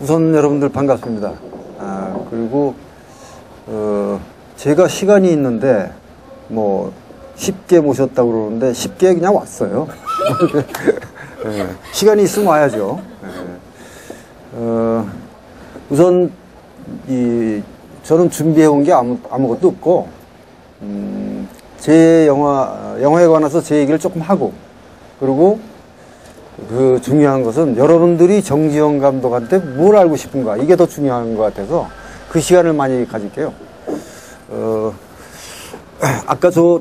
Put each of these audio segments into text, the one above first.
우선 여러분들 반갑습니다. 그리고 제가 시간이 있는데 뭐 쉽게 모셨다고 그러는데 쉽게 그냥 왔어요. 네, 시간이 있으면 와야죠. 네. 우선 저는 준비해온 게 아무것도 없고 제 영화에 관해서 제 얘기를 조금 하고, 그리고 그 중요한 것은 여러분들이 정지영 감독한테 뭘 알고 싶은가, 이게 더 중요한 것 같아서 그 시간을 많이 가질게요. 아까 저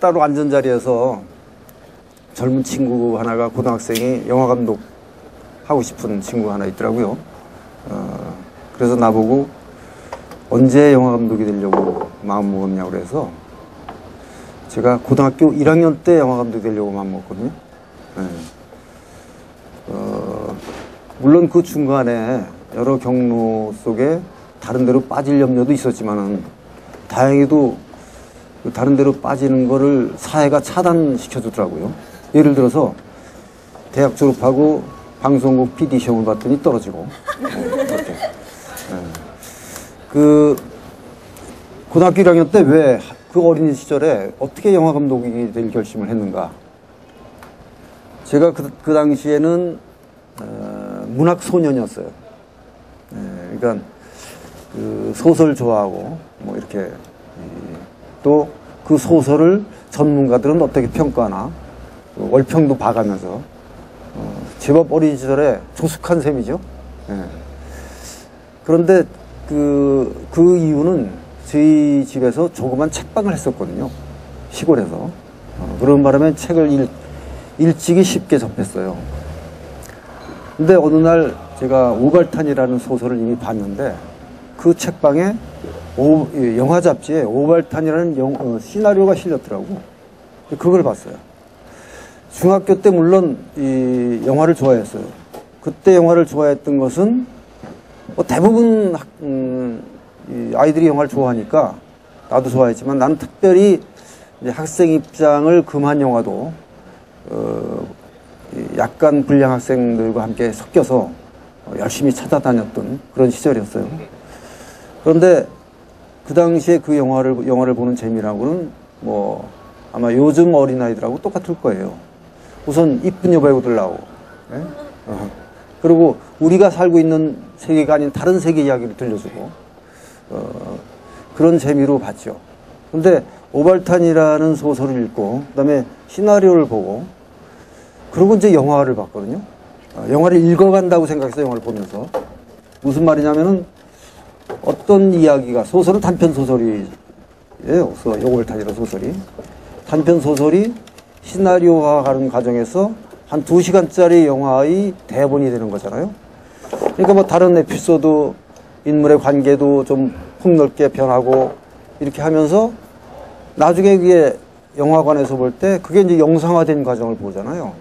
따로 앉은 자리에서 젊은 친구 하나가, 고등학생이 영화 감독 하고 싶은 친구가 하나 있더라고요. 그래서 나보고 언제 영화 감독이 되려고 마음 먹었냐고 그래서 제가 고등학교 1학년 때 영화 감독이 되려고 마음 먹었거든요. 네. 물론 그 중간에 여러 경로 속에 다른 데로 빠질 염려도 있었지만은 다행히도 다른 데로 빠지는 거를 사회가 차단시켜 주더라고요. 예를 들어서 대학 졸업하고 방송국 PD 시험을 봤더니 떨어지고, 이렇게. 그 고등학교 1학년 때 왜 그 어린 시절에 어떻게 영화 감독이 될 결심을 했는가? 제가 그 당시에는 문학 소년이었어요. 그러니까 그 소설 좋아하고 뭐 이렇게, 또 그 소설을 전문가들은 어떻게 평가하나 월평도 봐가면서 제법 어린 시절에 조숙한 셈이죠. 그런데 그 이유는 저희 집에서 조그만 책방을 했었거든요. 시골에서. 그런 바람에 책을 일찍이 쉽게 접했어요. 근데 어느 날 제가 오발탄이라는 소설을 이미 봤는데 그 책방에 영화 잡지에 오발탄이라는 시나리오가 실렸더라고. 그걸 봤어요. 중학교 때 물론 이 영화를 좋아했어요. 그때 영화를 좋아했던 것은 뭐 대부분 아이들이 영화를 좋아하니까 나도 좋아했지만 나는 특별히 학생 입장을 금한 영화도 약간 불량 학생들과 함께 섞여서 열심히 찾아다녔던 그런 시절이었어요. 그런데 그 당시에 그 영화를 보는 재미라고는 뭐 아마 요즘 어린아이들하고 똑같을 거예요. 우선 이쁜 여배우들 나오고, 그리고 우리가 살고 있는 세계가 아닌 다른 세계 이야기를 들려주고, 그런 재미로 봤죠. 근데 오발탄이라는 소설을 읽고 그다음에 시나리오를 보고, 그리고 이제 영화를 봤거든요. 영화를 읽어간다고 생각해서 영화를 보면서, 무슨 말이냐면은 어떤 이야기가, 소설은 단편 소설이에요. 오발탄이라는 소설이 단편 소설이 시나리오화하는 과정에서 한 2시간짜리 영화의 대본이 되는 거잖아요. 그러니까 뭐 다른 에피소드, 인물의 관계도 좀 폭넓게 변하고 이렇게 하면서 나중에 그게 영화관에서 볼 때 그게 이제 영상화된 과정을 보잖아요.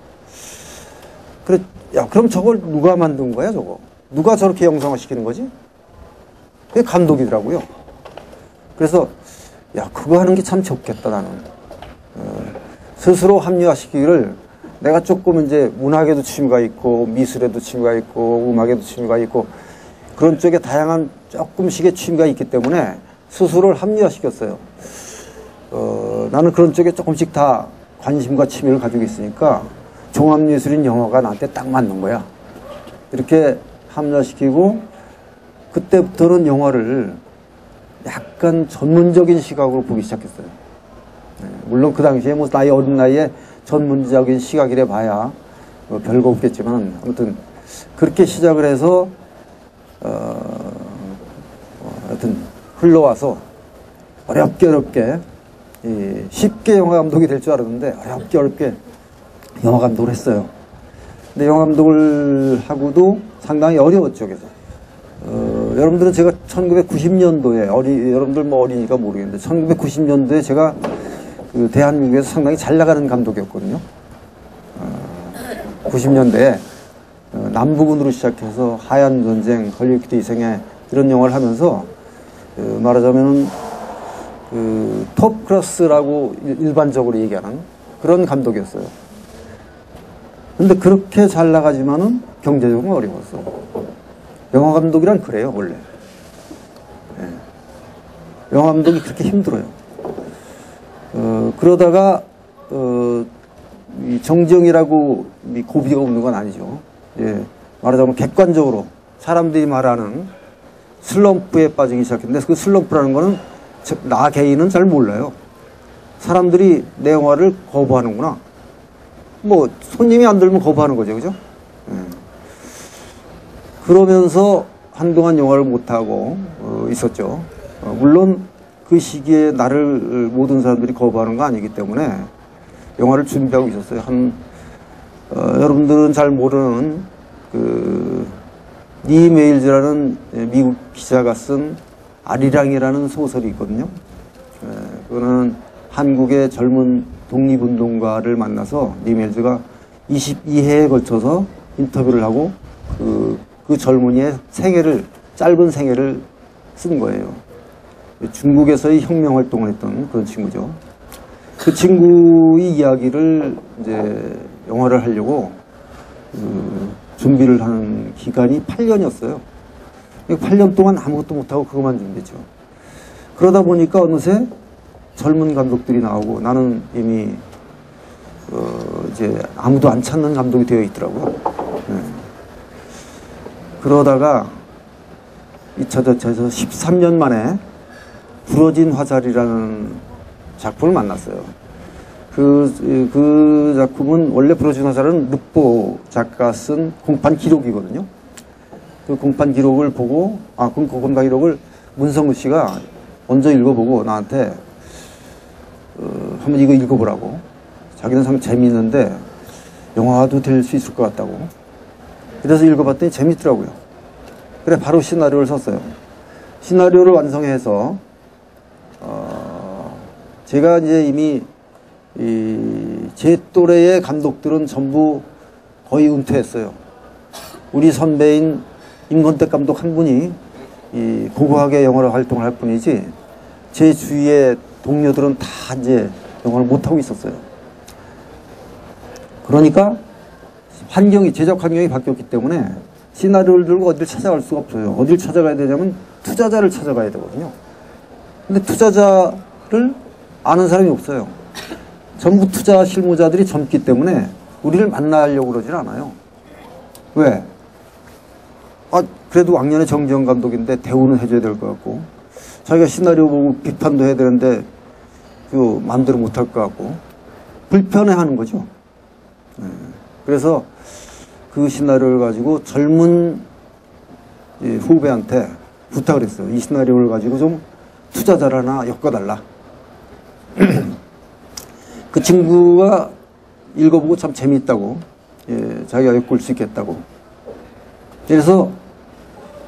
그래, 야, 그럼 저걸 누가 만든 거야, 저거? 누가 저렇게 영상화 시키는 거지? 그게 감독이더라고요. 그래서, 야, 그거 하는 게 참 좋겠다, 나는. 스스로 합리화시키기를, 내가 조금 이제 문학에도 취미가 있고, 미술에도 취미가 있고, 음악에도 취미가 있고, 그런 쪽에 다양한 조금씩의 취미가 있기 때문에 스스로를 합리화시켰어요. 나는 그런 쪽에 조금씩 다 관심과 취미를 가지고 있으니까 종합예술인 영화가 나한테 딱 맞는 거야. 이렇게 합리화시키고, 그때부터는 영화를 약간 전문적인 시각으로 보기 시작했어요. 물론 그 당시에 뭐 나이 어린 나이에 전문적인 시각이래 봐야 뭐 별거 없겠지만, 아무튼 그렇게 시작을 해서 하여튼 흘러와서 어렵게 쉽게 영화 감독이 될 줄 알았는데 어렵게 영화 감독을 했어요. 근데 영화 감독을 하고도 상당히 어려웠죠. 그래서 여러분들은 제가 1990년도에 여러분들 뭐 어리니까 모르겠는데 1990년도에 제가 그 대한민국에서 상당히 잘 나가는 감독이었거든요. 90년대에 남부군으로 시작해서 하얀 전쟁, 헐리우드 이생애 이런 영화를 하면서 말하자면 톱 클래스라고 일반적으로 얘기하는 그런 감독이었어요. 근데 그렇게 잘 나가지만은 경제적으로 어려웠어. 영화 감독이란 그래요, 원래. 예. 영화 감독이 그렇게 힘들어요. 그러다가, 이 정정이라고 고비가 없는 건 아니죠. 예. 말하자면 객관적으로 사람들이 말하는 슬럼프에 빠지기 시작했는데 그 슬럼프라는 거는 나 개인은 잘 몰라요. 사람들이 내 영화를 거부하는구나. 뭐 손님이 안 들면 거부하는 거죠, 그죠? 예. 그러면서 한동안 영화를 못하고 있었죠. 물론 그 시기에 나를 모든 사람들이 거부하는 거 아니기 때문에 영화를 준비하고 있었어요. 여러분들은 잘 모르는 니 메일즈라는 미국 기자가 쓴 아리랑이라는 소설이 있거든요. 그거는 한국의 젊은 독립운동가를 만나서 니 메일즈가 22회에 걸쳐서 인터뷰를 하고 그 젊은이의 짧은 생애를 쓴 거예요. 중국에서의 혁명 활동을 했던 그런 친구죠. 그 친구의 이야기를 이제 영화를 하려고 준비를 하는 기간이 8년이었어요. 8년 동안 아무것도 못하고 그것만 준비했죠. 그러다 보니까 어느새 젊은 감독들이 나오고 나는 이미 이제 아무도 안 찾는 감독이 되어 있더라고요. 네. 그러다가 2차 대전에서 13년 만에 부러진 화살이라는 작품을 만났어요. 그 작품은 원래 부러진 화살은 르포 작가 쓴 공판 기록이거든요. 그 공판 기록을 보고 그 공판 기록을 문성우 씨가 먼저 읽어보고 나한테 한번 이거 읽어보라고. 자기는 참 재미있는데 영화도 될 수 있을 것 같다고. 그래서 읽어봤더니 재밌더라고요. 그래 바로 시나리오를 썼어요. 시나리오를 완성해서 제가 이제 이미 제 또래의 감독들은 전부 거의 은퇴했어요. 우리 선배인 임권택 감독 한 분이 고고하게 영화를 활동을 할 뿐이지 제 주위의 동료들은 다 이제 영화를 못하고 있었어요. 그러니까 제작 환경이 바뀌었기 때문에 시나리오를 들고 어딜 찾아갈 수가 없어요. 어딜 찾아가야 되냐면 투자자를 찾아가야 되거든요. 근데 투자자를 아는 사람이 없어요. 전부 투자 실무자들이 젊기 때문에 우리를 만나려고 그러질 않아요. 왜? 그래도 왕년에 정지영 감독인데 대우는 해줘야 될 것 같고 자기가 시나리오 보고 비판도 해야 되는데 마음대로 못할 것 같고 불편해하는 거죠. 그래서 그 시나리오를 가지고 젊은 후배한테 부탁을 했어요. 이 시나리오를 가지고 좀 투자자를 하나 엮어달라. 그 친구가 읽어보고 참 재미있다고, 자기가 엮을 수 있겠다고. 그래서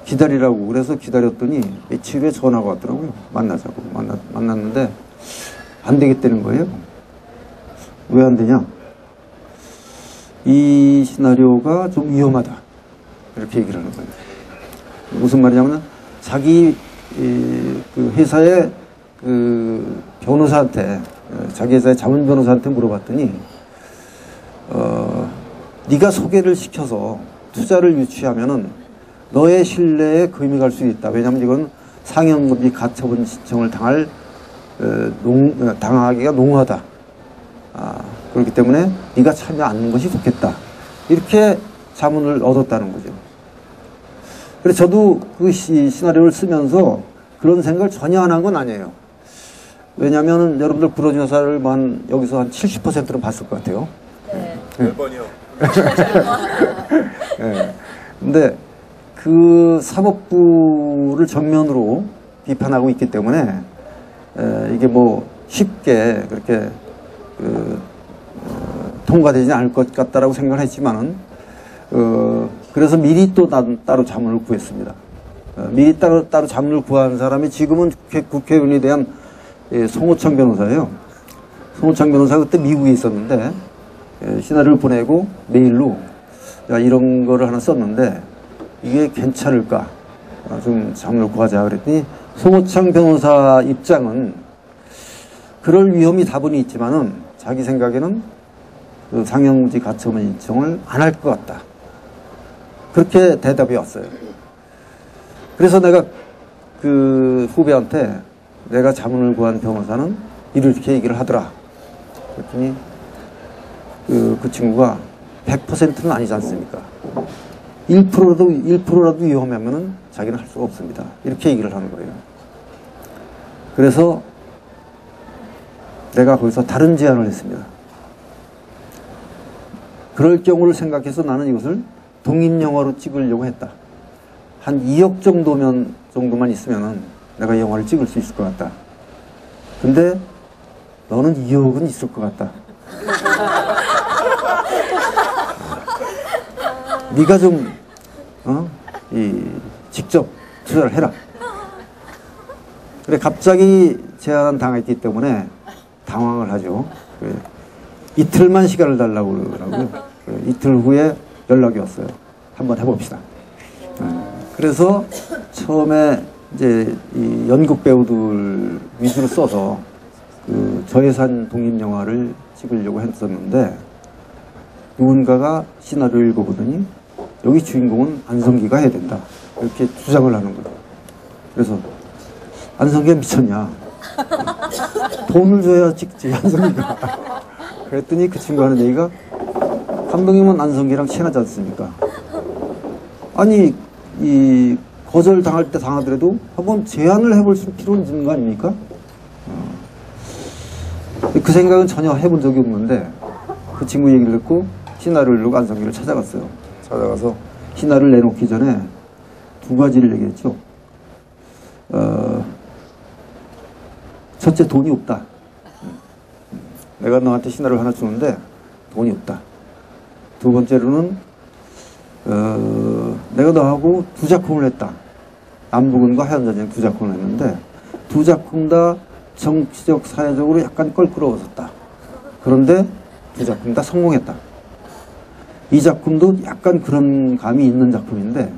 기다리라고. 그래서 기다렸더니 며칠 후에 전화가 왔더라고요. 만나자고. 만났는데 안 되겠다는 거예요. 왜 안 되냐? 이 시나리오가 좀 위험하다. 이렇게 얘기를 하는 거예요. 무슨 말이냐면 자기 그 회사의 그 변호사한테 자기 회사의 자문 변호사한테 물어봤더니 네가 소개를 시켜서 투자를 유치하면은 너의 신뢰에 금이 갈 수 있다. 왜냐하면 이건 상영금지 가처분 신청을 당하기가 농후하다. 그렇기 때문에 네가 참여 안 하는 것이 좋겠다. 이렇게 자문을 얻었다는 거죠. 그래서 저도 그 시나리오를 쓰면서 그런 생각을 전혀 안 한 건 아니에요. 왜냐하면 여러분들 부러진 화살만 여기서 한 70%는 봤을 것 같아요. 네. 몇 번이요? 네. 근데 그 사법부를 전면으로 비판하고 있기 때문에 이게 뭐 쉽게 그렇게 통과되지 않을 것 같다라고 생각을 했지만은 그래서 미리 또 따로 자문을 구했습니다. 미리 따로 자문을 구한 사람이 지금은 국회의원에 대한 송호창 변호사예요. 송호창 변호사가 그때 미국에 있었는데 시나리오를 보내고 메일로 야, 이런 거를 하나 썼는데 이게 괜찮을까? 좀 자문을 구하자 그랬더니 송호창 변호사 입장은 그럴 위험이 다분히 있지만은 자기 생각에는 그 상영지 가처분 신청을 안 할 것 같다. 그렇게 대답이 왔어요. 그래서 내가 그 후배한테 내가 자문을 구한 변호사는 이렇게 얘기를 하더라. 그랬더니 그 친구가 100%는 아니지 않습니까? 1%라도 위험하면은 자기는 할 수가 없습니다. 이렇게 얘기를 하는 거예요. 그래서 내가 거기서 다른 제안을 했습니다. 그럴 경우를 생각해서 나는 이것을 독립영화로 찍으려고 했다. 한 2억 정도만 있으면은 내가 영화를 찍을 수 있을 것 같다. 근데 너는 2억은 있을 것 같다. 네가 좀 직접 투자를 해라. 그래 갑자기 제안 당했기 때문에 당황을 하죠. 그래, 이틀만 시간을 달라고 그러더라고요. 그래, 이틀 후에 연락이 왔어요. 한번 해봅시다. 그래서 처음에 이제 이 연극 배우들 위주로 써서 그 저예산 독립영화를 찍으려고 했었는데 누군가가 시나리오를 읽어보더니 여기 주인공은 안성기가 해야 된다. 이렇게 주장을 하는 거예요. 그래서 안성기가 미쳤냐. 돈을 줘야 찍지 안성기가. 그랬더니 그 친구 하는 얘기가 감독님은 안성기랑 친하지 않습니까? 아니 이 거절 당할 때 당하더라도 한번 제안을 해볼 필요는 있는 거 아닙니까? 그 생각은 전혀 해본 적이 없는데 그 친구 얘기를 듣고 시나리오를 읽고 안성기를 찾아갔어요. 찾아가서 시나리오를 내놓기 전에 두 가지를 얘기했죠. 첫째, 돈이 없다. 내가 너한테 시나리오 하나 주는데 돈이 없다. 두 번째로는 내가 너하고 두 작품을 했다. 남북은과 하얀전쟁 두 작품을 했는데 두 작품 다 정치적, 사회적으로 약간 껄끄러워졌다. 그런데 두 작품 다 성공했다. 이 작품도 약간 그런 감이 있는 작품인데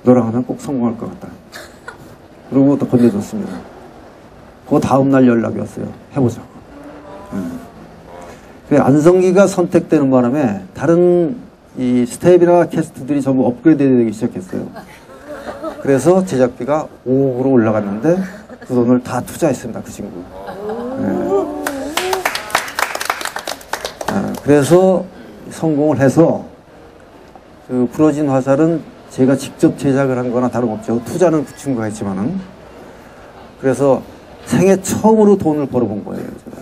너랑 하면 꼭 성공할 것 같다. 그러고 또 건네줬습니다. 그 다음날 연락이 왔어요. 해보자고. 그래, 안성기가 선택되는 바람에 다른 이 스텝이나 캐스트들이 전부 업그레이드 되기 시작했어요. 그래서 제작비가 5억으로 올라갔는데 그 돈을 다 투자했습니다. 그 친구. 그래서 성공을 해서 그 부러진 화살은 제가 직접 제작을 한 거나 다름없죠. 투자는 그 친구가 했지만은. 그래서 생애 처음으로 돈을 벌어본 거예요. 제가.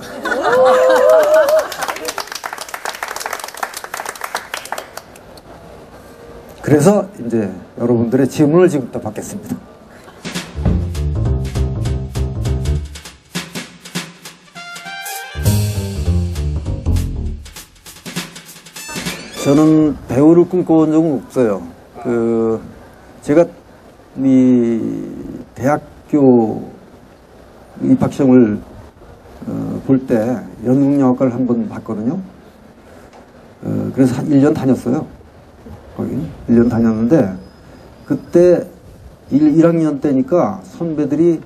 그래서 이제 여러분들의 질문을 지금부터 받겠습니다. 저는 배우를 꿈꿔본 적은 없어요. 제가 이 대학교 입학시험을 볼 때 연극영화과를 한번 봤거든요. 그래서 한 1년 다녔어요. 거기 1년 다녔는데 그때 1학년 때니까 선배들이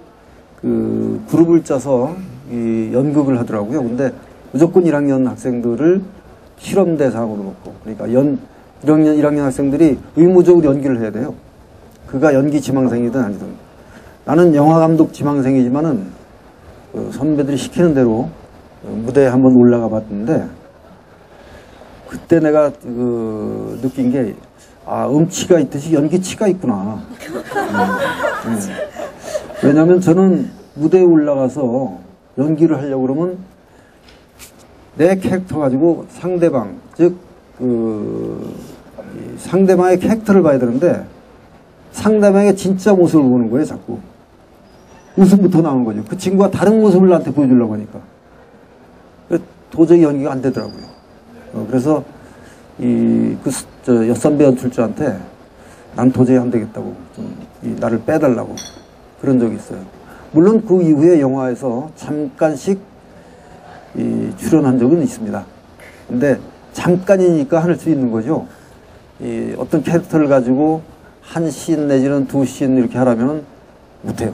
그 그룹을 짜서 이 연극을 하더라고요. 근데 무조건 1학년 학생들을 실험 대상으로 놓고, 그러니까 1학년 학생들이 의무적으로 연기를 해야 돼요. 그가 연기 지망생이든 아니든. 나는 영화감독 지망생이지만은 선배들이 시키는 대로 무대에 한번 올라가 봤는데 그때 내가 느낀 게 음치가 있듯이 연기치가 있구나. 왜냐하면 저는 무대에 올라가서 연기를 하려고 그러면 내 캐릭터 가지고 상대방, 즉 상대방의 캐릭터를 봐야 되는데 상대방의 진짜 모습을 보는 거예요. 자꾸 웃음부터 나오는 거죠. 그 친구가 다른 모습을 나한테 보여주려고 하니까 도저히 연기가 안 되더라고요. 그래서 여선배 연출자한테 난 도저히 안 되겠다고 나를 빼달라고 그런 적이 있어요. 물론 그 이후에 영화에서 잠깐씩 출연한 적은 있습니다. 근데 잠깐이니까 할 수 있는 거죠. 어떤 캐릭터를 가지고 한 씬 내지는 두 씬 이렇게 하라면 못해요.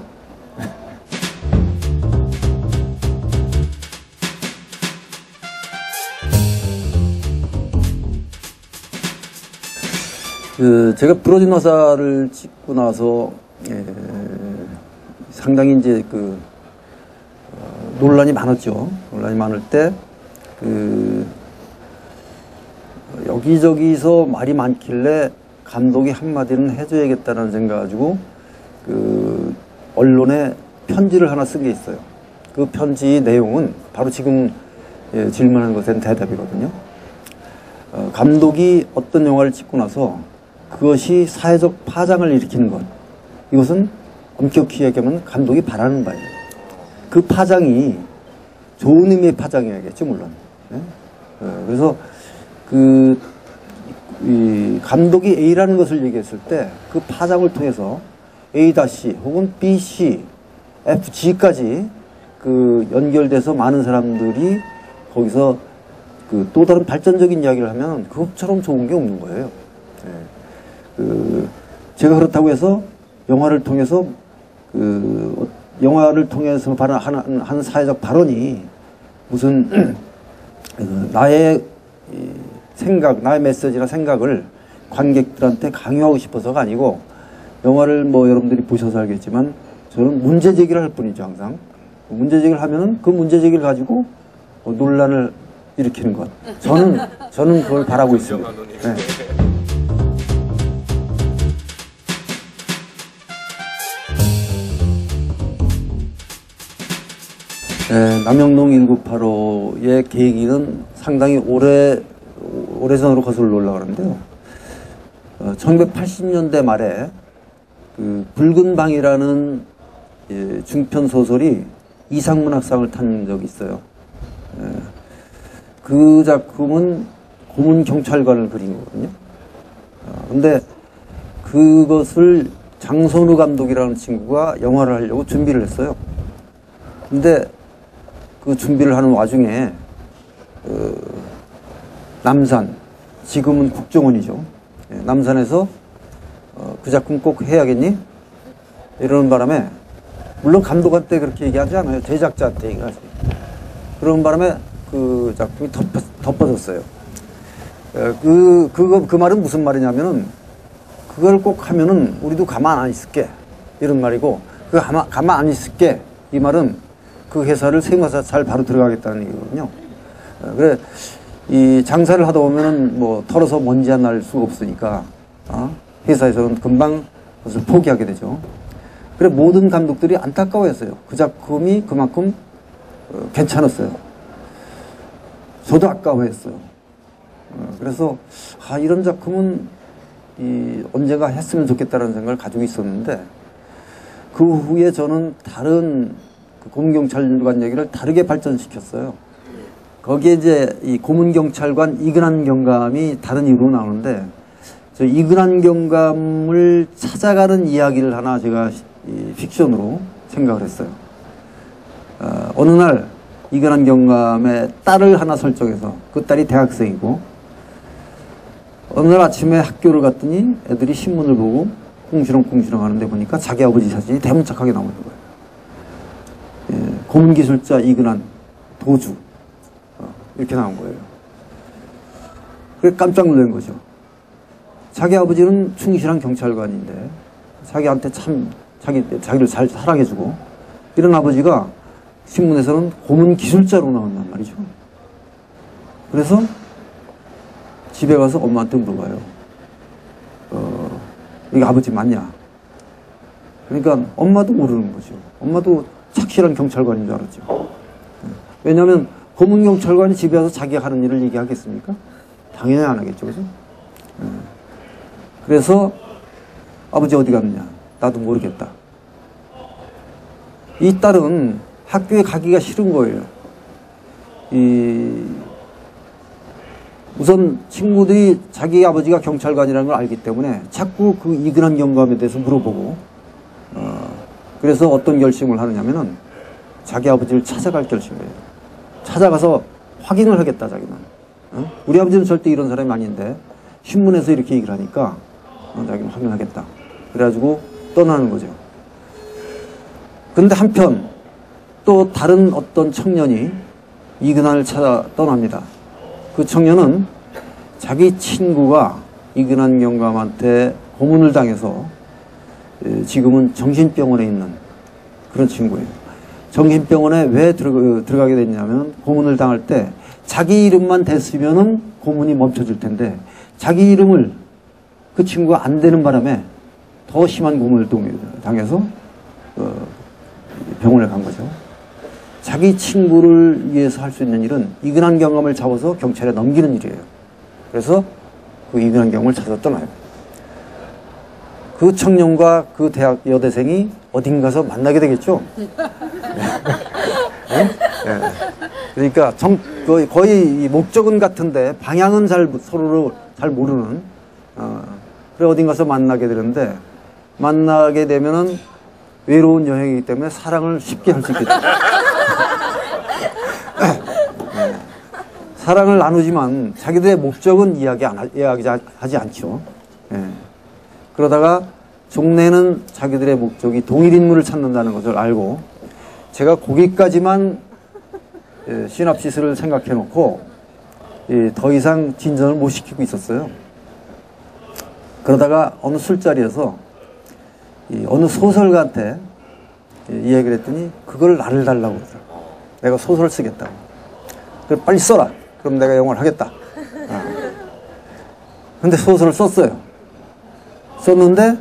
제가 부러진 화살을 찍고 나서, 상당히 이제 논란이 많았죠. 논란이 많을 때, 여기저기서 말이 많길래 감독이 한마디는 해줘야겠다는 생각 가지고, 언론에 편지를 하나 쓴 게 있어요. 그 편지 내용은 바로 지금 질문한 것에 대답이거든요. 감독이 어떤 영화를 찍고 나서 그것이 사회적 파장을 일으키는 것, 이것은 엄격히 얘기하면 감독이 바라는 바예요. 그 파장이 좋은 의미의 파장이어야겠죠, 물론. 그래서 이 감독이 A라는 것을 얘기했을 때 그 파장을 통해서 A- 혹은 B, C, F, G까지 연결돼서 많은 사람들이 거기서 또 다른 발전적인 이야기를 하면 그것처럼 좋은 게 없는 거예요. 제가 그렇다고 해서 영화를 통해서 하는 사회적 발언이 무슨 나의 생각, 나의 메시지나 생각을 관객들한테 강요하고 싶어서가 아니고, 영화를 여러분들이 보셔서 알겠지만 저는 문제 제기를 할 뿐이죠. 항상 문제 제기를 하면은 그 문제 제기를 가지고 논란을 일으키는 것, 저는 그걸 바라고 있습니다. 네. 남영동 1985의 계기는 상당히 오래전으로 거슬러 올라가는데요. 1980년대 말에 붉은 방이라는 중편 소설이 이상문학상을 탄 적이 있어요. 그 작품은 고문 경찰관을 그린 거거든요. 근데 그것을 장선우 감독이라는 친구가 영화를 하려고 준비를 했어요. 근데 그 준비를 하는 와중에 남산, 지금은 국정원이죠. 남산에서 그 작품 꼭 해야겠니? 이러는 바람에, 물론 감독한테 그렇게 얘기하지 않아요. 제작자한테 얘기하지. 그러는 바람에 그 작품이 덮어졌어요. 그 말은 무슨 말이냐면은, 그걸 꼭 하면은 우리도 가만 안 있을게, 이런 말이고, 가만 안 있을게, 이 말은 그 회사를 세무사 잘 바로 들어가겠다는 얘기거든요. 그래, 이 장사를 하다 보면은 털어서 먼지 안 날 수가 없으니까, 회사에서는 금방 그것을 포기하게 되죠. 그래, 모든 감독들이 안타까워했어요. 그 작품이 그만큼 괜찮았어요. 저도 아까워했어요. 그래서 이런 작품은 언젠가 했으면 좋겠다는 생각을 가지고 있었는데, 그 후에 저는 다른 고문경찰관 얘기를 다르게 발전시켰어요. 거기에 이제 이 고문경찰관 이근한 경감이 다른 이유로 나오는데, 저 이근한 경감을 찾아가는 이야기를 하나 제가 픽션으로 생각을 했어요. 어느 날 이근한 경감의 딸을 하나 설정해서, 그 딸이 대학생이고, 어느 날 아침에 학교를 갔더니 애들이 신문을 보고 꿍시렁꿍시렁 하는데 보니까 자기 아버지 사진이 대문짝하게 나오는 거예요. 고문기술자 이근한 도주, 이렇게 나온 거예요. 그래 깜짝 놀란 거죠. 자기 아버지는 충실한 경찰관인데 자기한테 참 자기를 잘 사랑해주고, 이런 아버지가 신문에서는 고문기술자로 나온단 말이죠. 그래서 집에 가서 엄마한테 물어봐요. 이게 아버지 맞냐? 그러니까 엄마도 모르는 거죠. 엄마도 착실한 경찰관인 줄 알았죠. 왜냐하면 고문경찰관이 집에 와서 자기가 하는 일을 얘기하겠습니까? 당연히 안 하겠죠. 그죠? 그래서 아버지 어디 갔느냐? 나도 모르겠다. 이 딸은 학교에 가기가 싫은 거예요. 우선 친구들이 자기 아버지가 경찰관이라는 걸 알기 때문에 자꾸 그 이근한 경감에 대해서 물어보고, 그래서 어떤 결심을 하느냐면은 자기 아버지를 찾아갈 결심이에요. 찾아가서 확인을 하겠다, 자기는. 우리 아버지는 절대 이런 사람이 아닌데 신문에서 이렇게 얘기를 하니까 자기는 확인하겠다. 그래가지고 떠나는 거죠. 근데 한편 또 다른 어떤 청년이 이근한을 찾아 떠납니다. 그 청년은 자기 친구가 이근한 경감한테 고문을 당해서 지금은 정신병원에 있는 그런 친구예요. 정신병원에 왜 들어가게 됐냐면 고문을 당할 때 자기 이름만 됐으면은 고문이 멈춰질 텐데 자기 이름을 그 친구가 안 되는 바람에 더 심한 고문을 당해서 병원에 간 거죠. 자기 친구를 위해서 할 수 있는 일은 이근한 경감을 잡아서 경찰에 넘기는 일이에요. 그래서 그 이근한 경감을 찾아 떠나요. 그 청년과 그 대학 여대생이 어딘가서 만나게 되겠죠. 네? 네. 그러니까 거의 목적은 같은데 방향은 서로 잘 모르는 그래 어딘가서 만나게 되는데 만나게 되면은 외로운 여행이기 때문에 사랑을 쉽게 할 수 있겠죠. 네. 사랑을 나누지만 자기들의 목적은 이야기하지 않죠. 네. 그러다가 종래는 자기들의 목적이 동일 인물을 찾는다는 것을 알고 제가 거기까지만 시납시스를 생각해 놓고 더 이상 진전을 못 시키고 있었어요. 그러다가 어느 술자리에서 어느 소설가한테 이야기를 했더니 그걸 나를 달라고 그러더라고. 내가 소설을 쓰겠다고. 그래 빨리 써라. 그럼 내가 영어를 하겠다. 근데 소설을 썼어요. 썼는데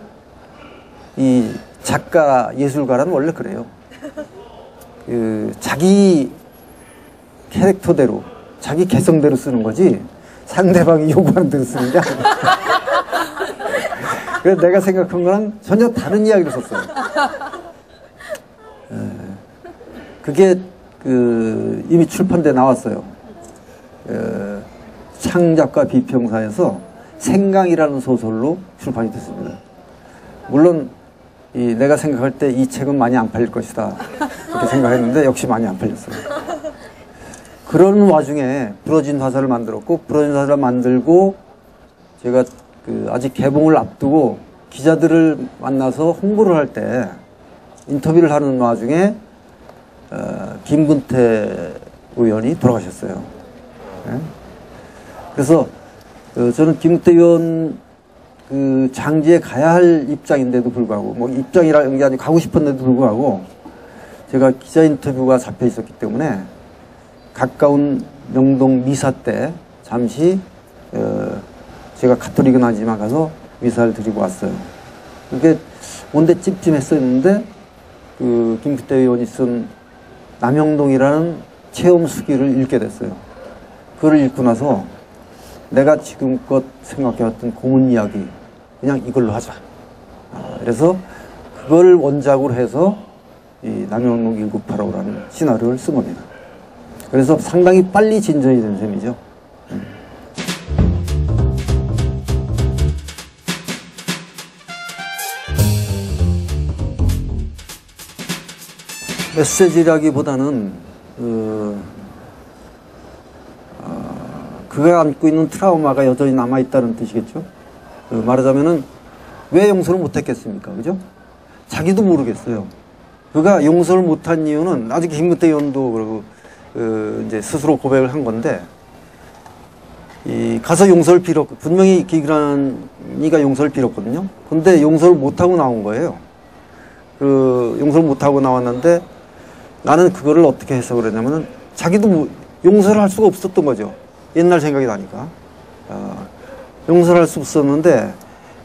이 작가, 예술가란 원래 그래요. 자기 캐릭터대로, 자기 개성대로 쓰는 거지 상대방이 요구하는 대로 쓰는 게 아니에요. 그래서 내가 생각한 거랑 전혀 다른 이야기를 썼어요. 그게 이미 출판돼 나왔어요. 창작가 비평사에서 생강이라는 소설로 출판이 됐습니다. 물론 내가 생각할 때 이 책은 많이 안 팔릴 것이다 그렇게 생각했는데 역시 많이 안 팔렸어요. 그런 와중에 부러진 화살을 만들었고 부러진 화살을 만들고 제가 아직 개봉을 앞두고 기자들을 만나서 홍보를 할 때 인터뷰를 하는 와중에 김근태 의원이 돌아가셨어요. 네? 그래서 저는 김근태 의원 장지에 가야 할 입장인데도 불구하고 뭐 입장이라는 게 아니고 가고 싶었는데도 불구하고 제가 기자 인터뷰가 잡혀 있었기 때문에 가까운 명동 미사 때 잠시 제가 가톨릭은 아니지만 가서 미사를 드리고 왔어요. 그게 뭔데 찜찜했었는데 김근태 의원이 쓴 남영동이라는 체험 수기를 읽게 됐어요. 그걸 읽고 나서 내가 지금껏 생각해왔던 고문 이야기 그냥 이걸로 하자. 그래서 그걸 원작으로 해서 이 남영동 1985라는 시나리오를 쓴 겁니다. 그래서 상당히 빨리 진전이 된 셈이죠. 메시지라기보다는 그가 안고 있는 트라우마가 여전히 남아있다는 뜻이겠죠. 말하자면은 왜 용서를 못했겠습니까? 그죠? 자기도 모르겠어요. 그가 용서를 못한 이유는 아직 김근태 의원도 그러고 이제 스스로 고백을 한 건데 가서 용서를 빌었고 분명히 기근이가 용서를 빌었거든요. 근데 용서를 못하고 나온 거예요. 용서를 못하고 나왔는데 나는 그거를 어떻게 해석을 했냐면은 자기도 용서를 할 수가 없었던 거죠. 옛날 생각이 나니까. 용서를 할 수 없었는데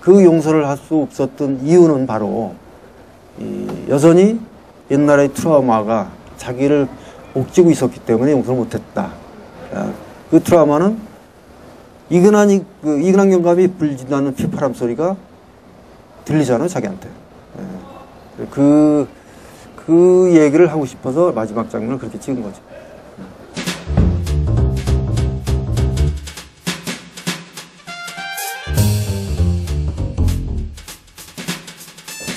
그 용서를 할 수 없었던 이유는 바로 여전히 옛날의 트라우마가 자기를 옥죄고 있었기 때문에 용서를 못했다. 그 트라우마는 이근한 경감이 불진다는 휘파람 소리가 들리잖아요, 자기한테. 그 얘기를 하고 싶어서 마지막 장면을 그렇게 찍은 거죠.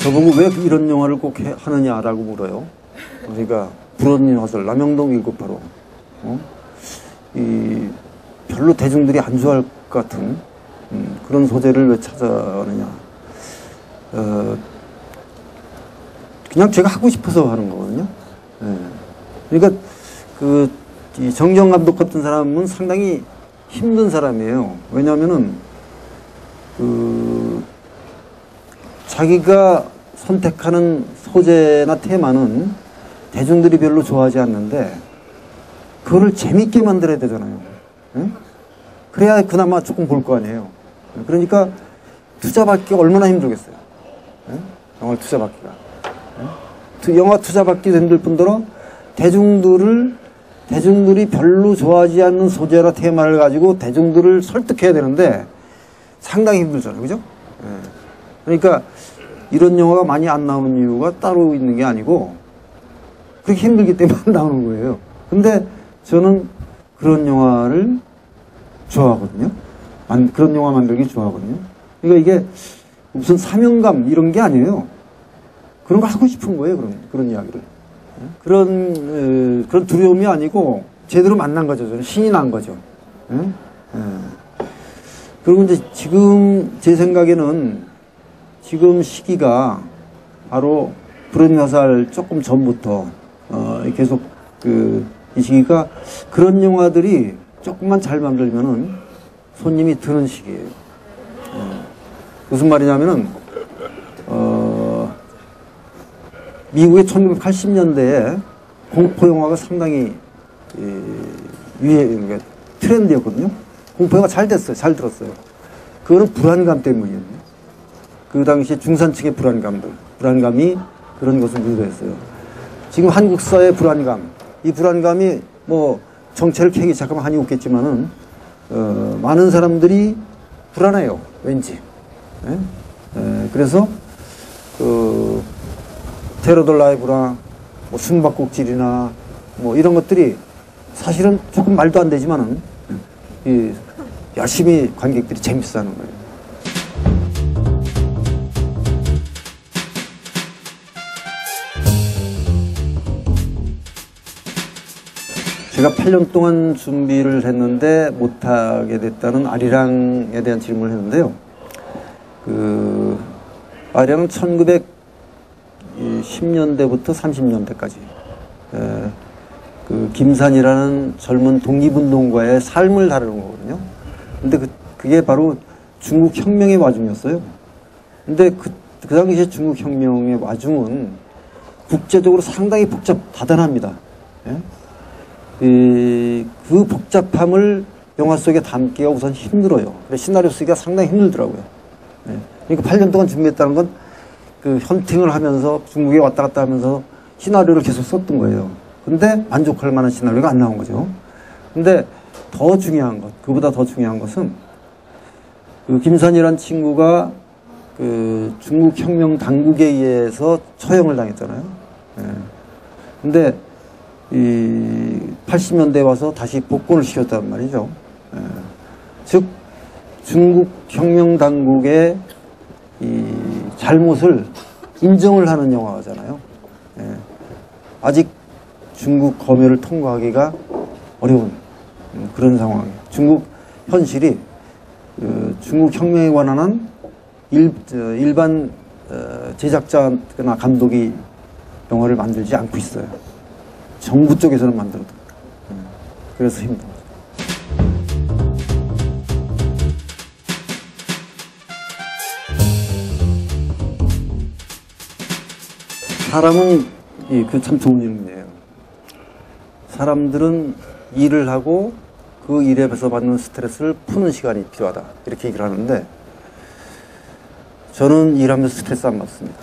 저보고 왜 이런 영화를 꼭 하느냐라고 물어요. 그러니까 부러진 화살, 남영동 1985. 별로 대중들이 안 좋아할 것 같은 그런 소재를 왜 찾아내냐. 그냥 제가 하고 싶어서 하는 거거든요. 그러니까 이 정정 감독 같은 사람은 상당히 힘든 사람이에요. 왜냐하면은 자기가 선택하는 소재나 테마는 대중들이 별로 좋아하지 않는데 그거를 재밌게 만들어야 되잖아요. 응? 그래야 그나마 조금 볼 거 아니에요. 그러니까 투자받기가 얼마나 힘들겠어요. 응? 영화 투자받기가. 응? 영화 투자받기도 힘들 뿐더러 대중들이 별로 좋아하지 않는 소재나 테마를 가지고 대중들을 설득해야 되는데 상당히 힘들잖아요. 그죠? 그러니까 이런 영화가 많이 안 나오는 이유가 따로 있는 게 아니고 그렇게 힘들기 때문에 안 나오는 거예요. 근데 저는 그런 영화를 좋아하거든요. 그런 영화 만들기 좋아하거든요. 그러니까 이게 무슨 사명감 이런 게 아니에요. 그런 거 하고 싶은 거예요. 그런 이야기를. 그런 두려움이 아니고 제대로 만난 거죠. 저는 신이 난 거죠. 그리고 이제 지금 제 생각에는 지금 시기가 바로 불행 화살 조금 전부터 계속 이 시기가 그런 영화들이 조금만 잘 만들면은 손님이 드는 시기예요. 무슨 말이냐면은 미국의 1980년대에 공포 영화가 상당히 그러니까 트렌드였거든요. 공포 영화 잘 됐어요. 잘 들었어요. 그거는 불안감 때문이었네요. 그 당시에 중산층의 불안감이 그런 것을 유도했어요. 지금 한국 사회의 불안감, 이 불안감이 뭐 정체를 캐기 시작하면 한이 없겠지만은 많은 사람들이 불안해요. 왠지. 그래서 테러더 라이브나 뭐 숨바꼭질이나 뭐 이런 것들이 사실은 조금 말도 안 되지만은 열심히 관객들이 재밌어 하는 거예요. 제가 8년 동안 준비를 했는데 못하게 됐다는 아리랑에 대한 질문을 했는데요. 아리랑은 1910년대부터 30년대까지 김산이라는 젊은 독립운동가의 삶을 다루는 거거든요. 근데 그게 바로 중국 혁명의 와중이었어요. 근데 그 당시에 중국 혁명의 와중은 국제적으로 상당히 다단합니다. 그 복잡함을 영화 속에 담기가 우선 힘들어요. 그래서 시나리오 쓰기가 상당히 힘들더라고요. 그러니까 8년 동안 준비했다는 건 헌팅을 하면서 중국에 왔다 갔다 하면서 시나리오를 계속 썼던 거예요. 근데 만족할 만한 시나리오가 안 나온 거죠. 근데 더 중요한 것, 그보다 더 중요한 것은 김산이라는 친구가 중국 혁명 당국에 의해서 처형을 당했잖아요. 근데 80년대에 와서 다시 복권을 시켰단 말이죠. 즉 중국 혁명 당국의 이 잘못을 인정을 하는 영화잖아요. 아직 중국 검열을 통과하기가 어려운 그런 상황이에요. 중국 현실이 중국 혁명에 관한 일반 제작자나 감독이 영화를 만들지 않고 있어요. 정부 쪽에서는 만들어도. 그래서 힘든 거죠. 사람은 그 참 좋은 질문이에요. 사람들은 일을 하고 그 일에서 받는 스트레스를 푸는 시간이 필요하다. 이렇게 얘기를 하는데 저는 일하면서 스트레스 안 받습니다.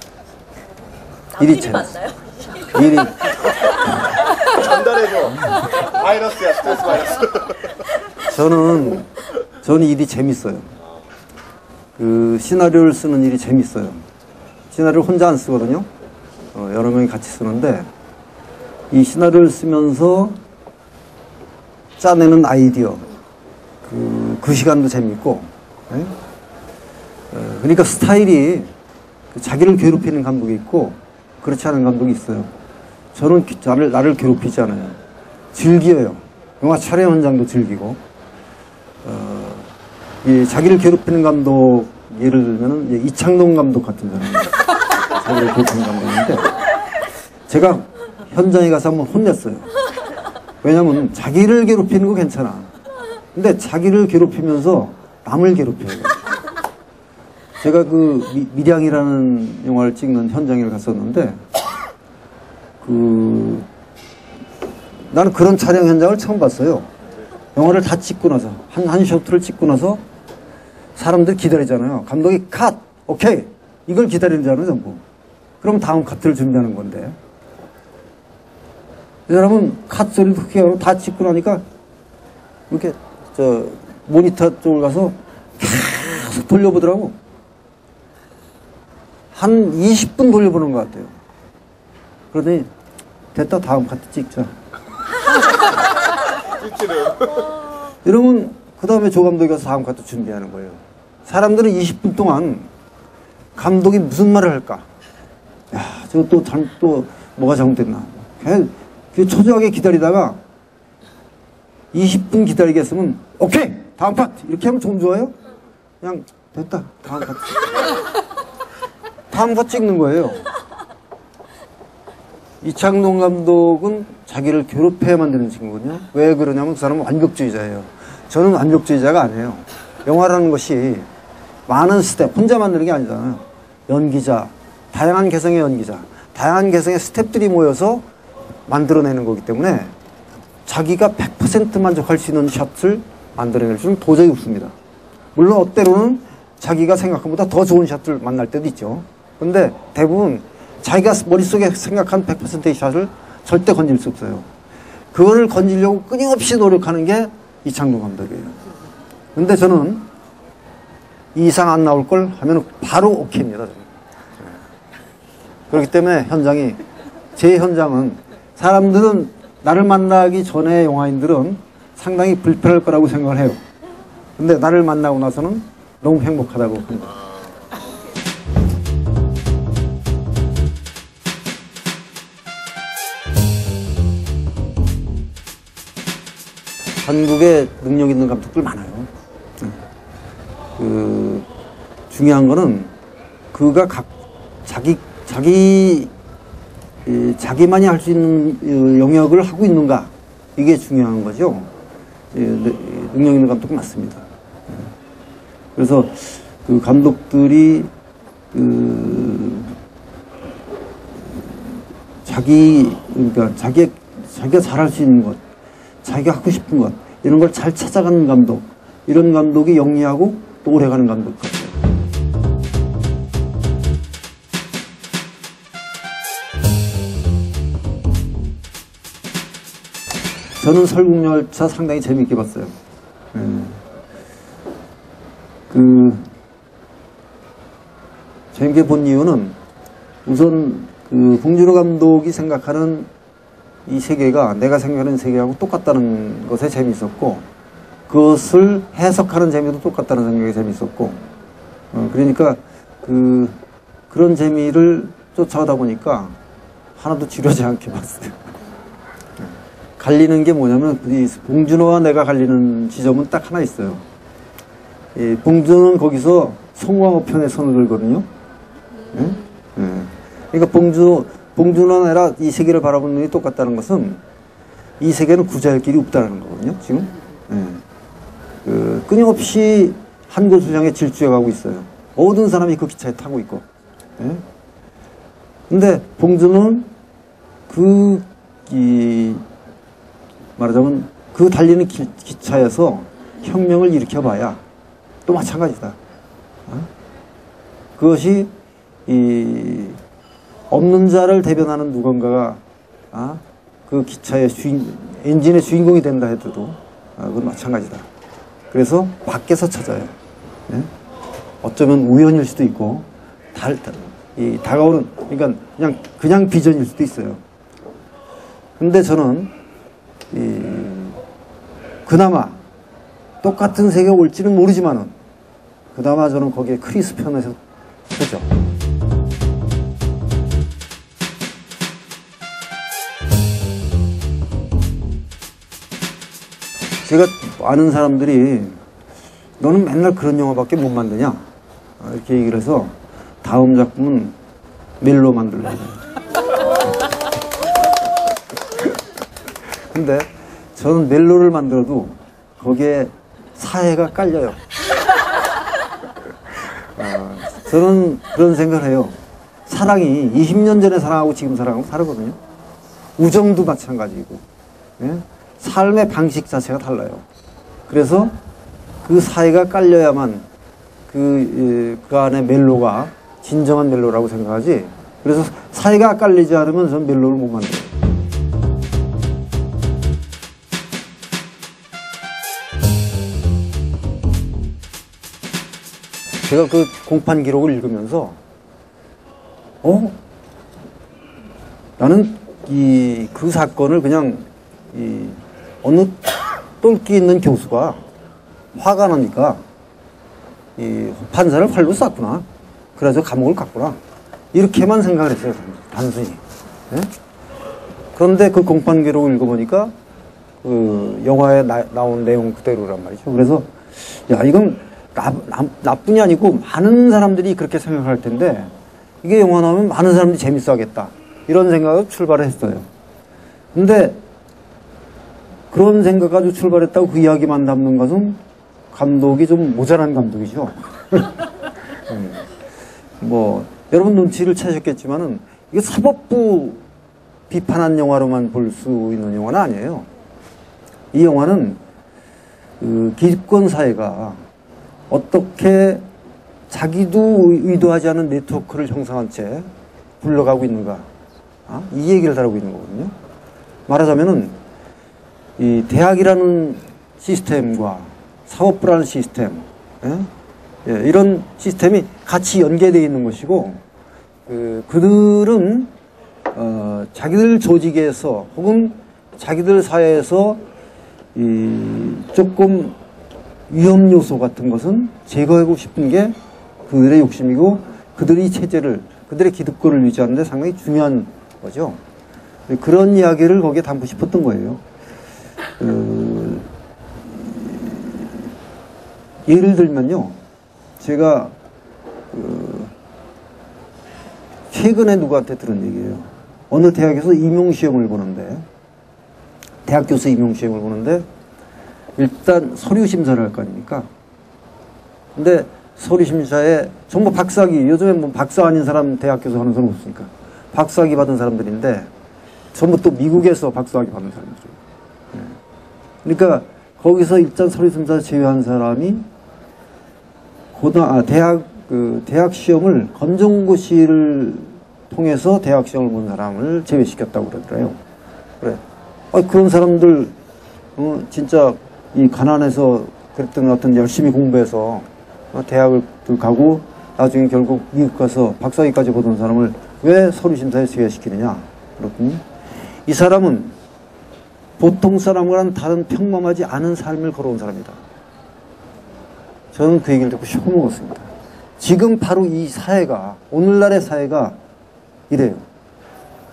일이 재밌어요. 일이 전달해줘. 바이러스야, 스트레스 바이러스. 저는 일이 재밌어요. 시나리오를 쓰는 일이 재밌어요. 시나리오를 혼자 안 쓰거든요. 여러 명이 같이 쓰는데 이 시나리오를 쓰면서 짜내는 아이디어 그 시간도 재밌고 그러니까 스타일이 자기를 괴롭히는 감독이 있고 그렇지 않은 감독이 있어요. 저는 나를 괴롭히지 않아요. 즐겨요. 영화 촬영 현장도 즐기고 자기를 괴롭히는 감독 예를 들면 이창동 감독 같은 사람이에요. 자기를 괴롭히는 감독인데 제가 현장에 가서 한번 혼냈어요. 왜냐면 자기를 괴롭히는 거 괜찮아. 근데 자기를 괴롭히면서 남을 괴롭혀요. 제가 그 밀양이라는 영화를 찍는 현장에 갔었는데 나는 그런 촬영 현장을 처음 봤어요. 영화를 다 찍고 나서 한 쇼트를 찍고 나서 사람들 기다리잖아요. 감독이 컷! 오케이! 이걸 기다리잖아요, 전부. 그럼 다음 카트를 준비하는 건데 이 사람은 컷 소리도 크게 하고 다 찍고 나니까 이렇게 모니터 쪽을 가서 계속 돌려보더라고. 한 20분 돌려보는 것 같아요. 그러더니 됐다, 다음 카트 찍자. 이러면 그 다음에 조 감독이 가서 다음 카트 준비하는 거예요. 사람들은 20분 동안 감독이 무슨 말을 할까? 야, 저거 또 뭐가 잘못됐나? 그냥 초조하게 기다리다가 20분 기다리겠으면 오케이! 다음 카트! 이렇게 하면 좀 좋아요? 그냥 됐다, 다음 카트. 다음 거 찍는 거예요. 이창동 감독은 자기를 괴롭혀야 만드는 친구거든요. 왜 그러냐면 그 사람은 완벽주의자예요. 저는 완벽주의자가 아니에요. 영화라는 것이 많은 스텝, 혼자 만드는 게 아니잖아요. 연기자, 다양한 개성의 연기자, 다양한 개성의 스텝들이 모여서 만들어내는 거기 때문에 자기가 100% 만족할 수 있는 샷을 만들어낼 수는 도저히 없습니다. 물론 때로는 자기가 생각한 것보다 더 좋은 샷을 만날 때도 있죠. 근데 대부분 자기가 머릿속에 생각한 100%의 샷을 절대 건질 수 없어요. 그거를 건지려고 끊임없이 노력하는 게 이창동 감독이에요. 근데 저는 이 이상 안 나올 걸 하면 바로 오케이입니다. 저는. 그렇기 때문에 제 현장은 사람들은 나를 만나기 전에 영화인들은 상당히 불편할 거라고 생각을 해요. 근데 나를 만나고 나서는 너무 행복하다고 합니다. 한국에 능력 있는 감독들 많아요. 중요한 거는 그가 자기만이 할 수 있는 영역을 하고 있는가, 이게 중요한 거죠. 능력 있는 감독 맞습니다. 그래서 그 감독들이 그러니까 자기가 잘할 수 있는 것, 자기가 하고 싶은 것, 이런 걸 잘 찾아가는 감독, 이런 감독이 영리하고 또 오래가는 감독 같아요. 저는 설국열차 상당히 재미있게 봤어요. 재미있게 본 이유는 우선 봉준호 감독이 생각하는 이 세계가 내가 생각하는 세계하고 똑같다는 것에 재미있었고, 그것을 해석하는 재미도 똑같다는 생각이 재미있었고, 그러니까 그런 재미를 쫓아가다 보니까 하나도 지루하지 않게 봤어요. 갈리는 게 뭐냐면 봉준호와 내가 갈리는 지점은 딱 하나 있어요. 봉준호는 거기서 송강호 편에 손을 들거든요. 그러니까 봉준호와 내가 이 세계를 바라보는 눈이 똑같다는 것은 이 세계는 구제할 길이 없다는 거거든요, 지금. 끊임없이 한 곳을 향해 질주해 가고 있어요. 모든 사람이 그 기차에 타고 있고. 근데 봉준호는 말하자면 그 달리는 기차에서 혁명을 일으켜봐야 또 마찬가지다. 그것이 없는 자를 대변하는 누군가가 그 기차의 엔진의 주인공이 된다 해도 그건 마찬가지다. 그래서 밖에서 찾아요. 어쩌면 우연일 수도 있고 다가오는, 그러니까 그냥 비전일 수도 있어요. 근데 저는 그나마 똑같은 세계가 올지는 모르지만은 그나마 저는 거기에 크리스 편에서 서죠. 제가 아는 사람들이 너는 맨날 그런 영화밖에 못 만드냐 이렇게 얘기를 해서 다음 작품은 멜로 만들려고. 근데 저는 멜로를 만들어도 거기에 사회가 깔려요. 저는 그런 생각을 해요. 사랑이 20년 전에 사랑하고 지금 사랑하고 다르거든요. 우정도 마찬가지고, 예? 삶의 방식 자체가 달라요. 그래서 그 사이가 깔려야만 그 안에 멜로가 진정한 멜로라고 생각하지. 그래서 사이가 깔리지 않으면 전 멜로를 못 만들어요. 제가 그 공판 기록을 읽으면서 나는 그 사건을 그냥 어느 똘끼 있는 교수가 화가 나니까 이 판사를 활로 쐈구나. 그래서 감옥을 갔구나. 이렇게만 생각을 했어요. 단순히. 예? 그런데 그 공판 기록을 읽어보니까 그 영화에 나온 내용 그대로란 말이죠. 그래서 야, 이건 나뿐이 아니고 많은 사람들이 그렇게 생각할 텐데 이게 영화 나오면 많은 사람들이 재밌어 하겠다. 이런 생각으로 출발을 했어요. 근데 그런 생각 가지고 출발했다고 그 이야기만 담는 것은 감독이 좀 모자란 감독이죠. 뭐 여러분 눈치를 채셨겠지만은 이게 사법부 비판한 영화로만 볼 수 있는 영화는 아니에요. 이 영화는 그 기득권 사회가 어떻게 자기도 의도하지 않은 네트워크를 형성한 채 굴러가고 있는가, 이 얘기를 다루고 있는 거거든요. 말하자면은 이 대학이라는 시스템과 사법부라는 시스템, 이런 시스템이 같이 연계되어 있는 것이고, 그들은 자기들 조직에서 혹은 자기들 사회에서 조금 위험 요소 같은 것은 제거하고 싶은 게 그들의 욕심이고, 그들의 체제를, 그들의 기득권을 유지하는 데 상당히 중요한 거죠. 그런 이야기를 거기에 담고 싶었던 거예요. 예를 들면요, 제가 최근에 누구한테 들은 얘기예요. 어느 대학에서 임용시험을 보는데, 대학 교수 임용시험을 보는데 일단 서류 심사를 할 거 아닙니까? 근데 서류 심사에 전부 박사학위, 요즘에 뭐 박사 아닌 사람 대학 교수 하는 사람 없으니까 박사학위 받은 사람들인데 전부 또 미국에서 박사학위 받은 사람들이에요. 그러니까 거기서 일단 서류 심사 제외한 사람이 대학 시험을 검정고시를 통해서 대학 시험을 본 사람을 제외시켰다고 그러더래요. 그래. 그런 사람들 진짜 이 가난해서 그랬던 것 같은 열심히 공부해서 대학을 가고 나중에 결국 미국 가서 박사학위까지 보던 사람을 왜 서류 심사에 제외시키느냐 그렇군요. 이 사람은 보통 사람과는 다른 평범하지 않은 삶을 걸어온 사람이다. 저는 그 얘기를 듣고 쇼크 먹었습니다. 지금 바로 이 사회가, 오늘날의 사회가 이래요.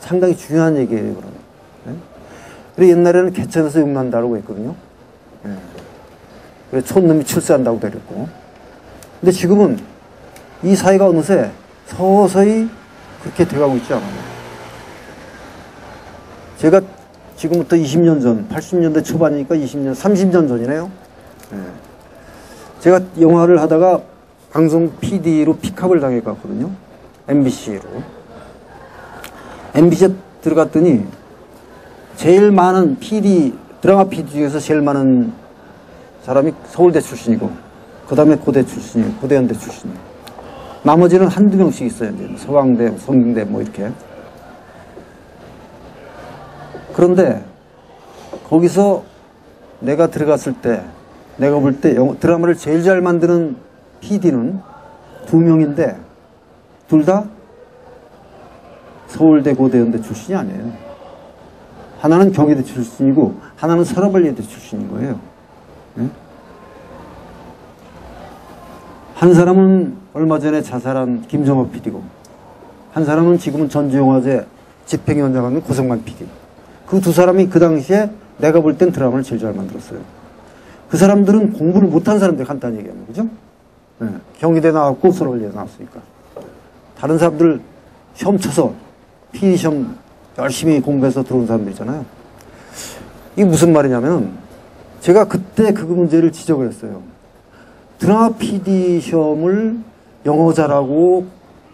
상당히 중요한 얘기예요, 그러면. 네? 그리고 옛날에는 개천에서 욕난다고 했거든요. 네. 그래서 촌놈이 출세한다고 그랬고. 근데 지금은 이 사회가 어느새 서서히 그렇게 돼가고 있지 않아요. 제가 지금부터 20년 전, 80년대 초반이니까 20년, 30년 전이네요. 네. 제가 영화를 하다가 방송 PD로 픽업을 당해갔거든요. MBC로. MBC에 들어갔더니 제일 많은 드라마 PD 중에서 제일 많은 사람이 서울대 출신이고, 그 다음에 고대 출신이에요. 고대연대 출신이에요. 나머지는 한두 명씩 있어요. 이제 서강대, 성대 뭐 이렇게. 그런데 거기서 내가 들어갔을 때, 내가 볼 때 드라마를 제일 잘 만드는 PD는 2명인데 둘 다 서울대, 고대연대 출신이 아니에요. 하나는 경희대 출신이고 하나는 서러벌예대 출신인 거예요. 네? 한 사람은 얼마 전에 자살한 김정호 PD고 한 사람은 지금은 전주영화제 집행위원장하는 고성만 PD. 그 두 사람이 그 당시에 내가 볼 땐 드라마를 제일 잘 만들었어요. 그 사람들은 공부를 못한 사람들 간단히 얘기하면, 그죠? 네. 경희대 나왔고 서울대 나왔으니까. 다른 사람들 시험 쳐서 PD 시험 열심히 공부해서 들어온 사람들이잖아요. 이게 무슨 말이냐면 제가 그때 그 문제를 지적을 했어요. 드라마 PD 시험을 영어 잘하고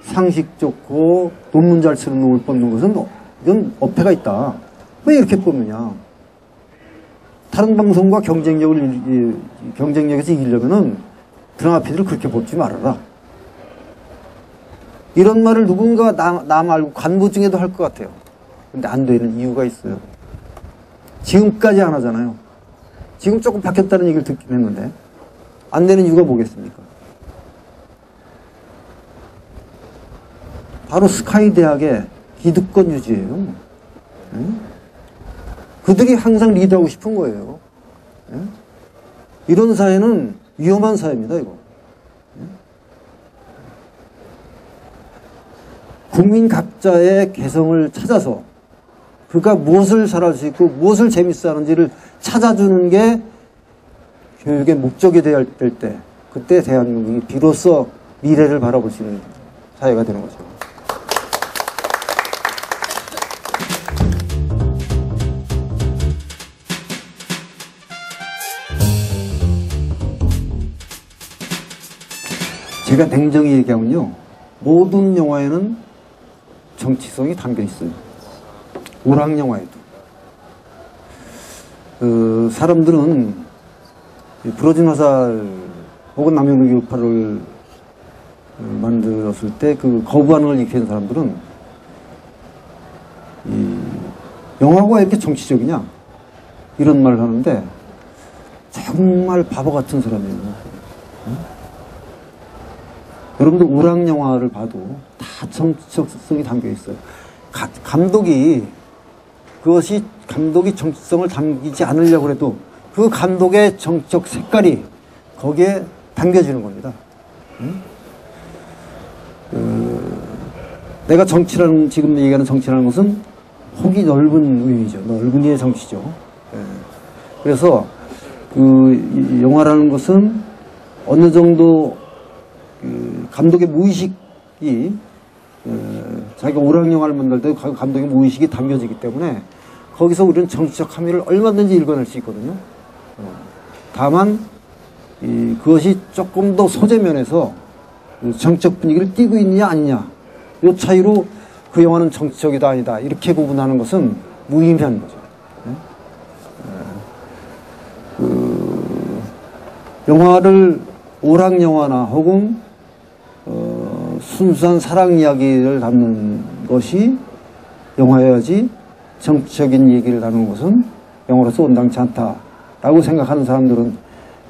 상식 좋고 논문 잘 쓰는 놈을 뽑는 것은 이건 어폐가 있다. 왜 이렇게 뽑느냐? 다른 방송과 경쟁력에서 이기려면은 드라마 PD를 그렇게 뽑지 말아라. 이런 말을 누군가 나 말고 간부 중에도 할 것 같아요. 근데 안 되는 이유가 있어요. 지금까지 안 하잖아요. 지금 조금 바뀌었다는 얘기를 듣긴 했는데 안 되는 이유가 뭐겠습니까? 바로 스카이 대학의 기득권 유지예요. 그들이 항상 리드하고 싶은 거예요. 이런 사회는 위험한 사회입니다, 이거. 국민 각자의 개성을 찾아서 그가 무엇을 잘할 수 있고 무엇을 재밌어 하는지를 찾아주는 게 교육의 목적이 되어야 될 때, 그때 대한민국이 비로소 미래를 바라볼 수 있는 사회가 되는 거죠. 제가 냉정히 얘기하면요, 모든 영화에는 정치성이 담겨 있어요. 오락 영화에도. 사람들은 부러진 화살 혹은 남영미 교파를 만들었을 때 그 거부하는 걸 일으키는 사람들은 영화가 왜 이렇게 정치적이냐 이런 말을 하는데 정말 바보 같은 사람이에요. 여러분들 오락 영화를 봐도 다 정치성이 담겨 있어요. 감독이 정치성을 담기지 않으려고 해도 그 감독의 정치적 색깔이 거기에 담겨지는 겁니다. 내가 지금 얘기하는 정치라는 것은 폭이 넓은 의미죠. 넓은 의미의 정치죠. 그래서 그 영화라는 것은 어느 정도 감독의 무의식이 자기가 오락 영화를 만들 때 감독의 무의식이 담겨지기 때문에 거기서 우리는 정치적 함의를 얼마든지 읽어낼 수 있거든요. 다만 그것이 조금 더 소재면에서 정치적 분위기를 띠고 있느냐 아니냐 이 차이로 그 영화는 정치적이다 아니다 이렇게 구분하는 것은 무의미한 거죠. 영화를 오락 영화나 혹은 순수한 사랑 이야기를 담는 것이 영화여야지 정치적인 얘기를 다루는 것은 영화로서 온당치 않다라고 생각하는 사람들은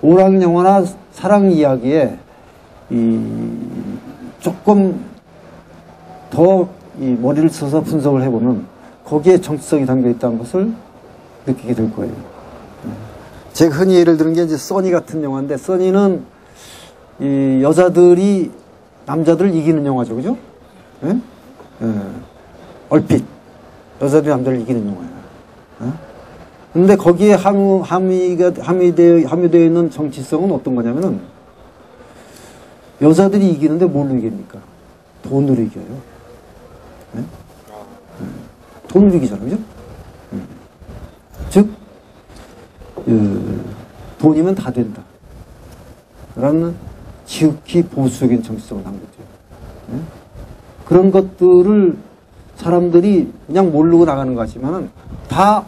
오락 영화나 사랑 이야기에 조금 더 머리를 써서 분석을 해보면 거기에 정치성이 담겨 있다는 것을 느끼게 될 거예요. 제가 흔히 예를 드는 게 이제 써니 같은 영화인데, 써니는 이 여자들이 남자들을 이기는 영화죠, 그죠? 예? 얼핏 여자들이 남자를 이기는 영화예요. 근데 거기에 함유되어 있는 정치성은 어떤 거냐면은 여자들이 이기는데 뭘로 이깁니까? 돈으로 이겨요. 네? 돈으로 이기잖아요, 그죠? 즉 돈이면 다 된다 라는 지극히 보수적인 정치성을 담고 있죠. 네? 그런 것들을 사람들이 그냥 모르고 나가는 것 같지만은 다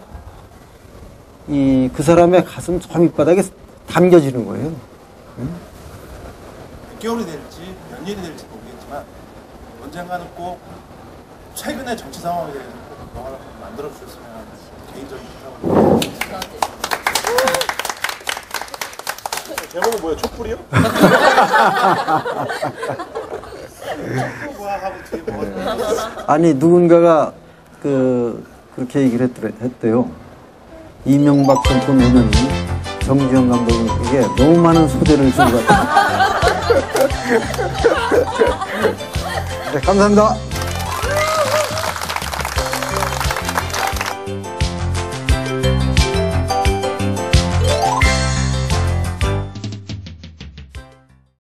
그 사람의 가슴 저 밑바닥에 담겨지는 거예요. 네? 6개월이 될지 몇 년이 될지 모르겠지만 언젠가는 꼭 최근의 정치 상황에 대해서 꼭 영화를 만들어 주셨으면 하는 개인적인 부탁을. 제목은 뭐예요? 촛불이요? 촛불 뭐야 하고 뒤에 뭐가 아니 누군가가 그렇게 얘기를 했대요. 이명박 정권 내년이 정주영 감독에게 너무 많은 소재를 준 것 같아요. 네, 감사합니다.